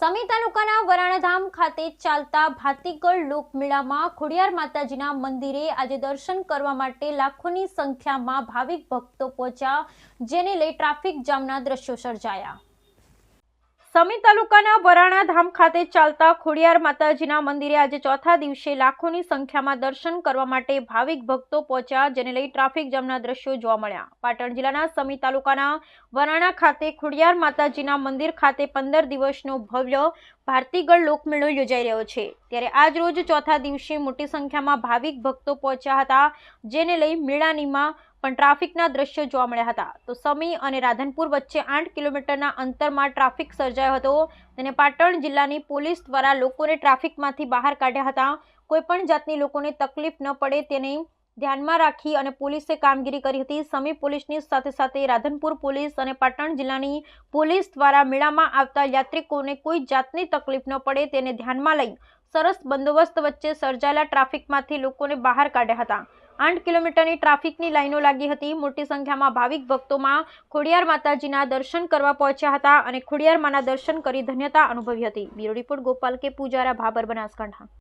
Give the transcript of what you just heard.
સમી તાલુકાના વરાણાધામ ખાતે ચાલતા ભાતીગળ લોકમેળામાં ખોડિયાર માતાજીના મંદિરે આજે દર્શન કરવા માટે લાખોની સંખ્યામાં ભાવિક ભક્તો પહોંચ્યા, જેને લઈ ટ્રાફિક જામના દ્રશ્યો સર્જાયા। સમી તાલુકાના વરાણાધામ ખાતે ચાલતા ખોડિયાર માતાજીના મંદિરે આજે ચોથા દિવસે લાખોની સંખ્યામાં દર્શન કરવા માટે ભાવિક ભક્તો પહોંચ્યા, જેને લઈ ટ્રાફિક જામના દ્રશ્યો જોવા મળ્યા। પાટણ જિલ્લાના સમી તાલુકાના વરાણા ખાતે ખોડિયાર માતાજીના મંદિર ખાતે 15 દિવસનો ભવ્ય ભારતીગળ લોકમેળો યોજાઈ રહ્યો છે, ત્યારે આજ રોજ ચોથા દિવસે મોટી સંખ્યામાં ભાવિક ભક્તો પહોંચ્યા હતા, જેને લઈ મેળાનીમાં પણ ટ્રાફિકના દ્રશ્યો જોવા મળ્યા હતા। તો સમી અને રાધનપુર વચ્ચે 8 કિલોમીટરના અંતરમાં ટ્રાફિક સર્જાયો હતો, તેને પાટણ જિલ્લાની પોલીસ દ્વારા લોકોને ટ્રાફિકમાંથી બહાર કાઢ્યા હતા। કોઈપણ જાતની લોકોને તકલીફ ન પડે તેને ધ્યાનમાં રાખી અને પોલીસે કામગીરી કરી હતી। સમી પોલીસની સાથે સાથે રાધનપુર પોલીસ અને પાટણ જિલ્લાની પોલીસ દ્વારા મેળામાં આવતા યાત્રિકોને કોઈ જાતની તકલીફ ન પડે તેને ધ્યાનમાં લઈ સરસ બંદોબસ્ત વચ્ચે સર્જાયેલા ટ્રાફિકમાંથી લોકોને બહાર કાઢ્યા હતા। 8 કિલોમીટરની ટ્રાફિકની લાઈનો લાગી હતી। મોટી સંખ્યામાં ભાવિક ભક્તોમાં ખોડિયાર માતાજીના દર્શન કરવા પહોંચ્યા હતા અને ખોડિયાર માના દર્શન કરી ધન્યતા અનુભવી હતી। બ્યુરો રિપોર્ટ ગોપાલ કે પૂજારા, ભાબર, બનાસકાંઠા।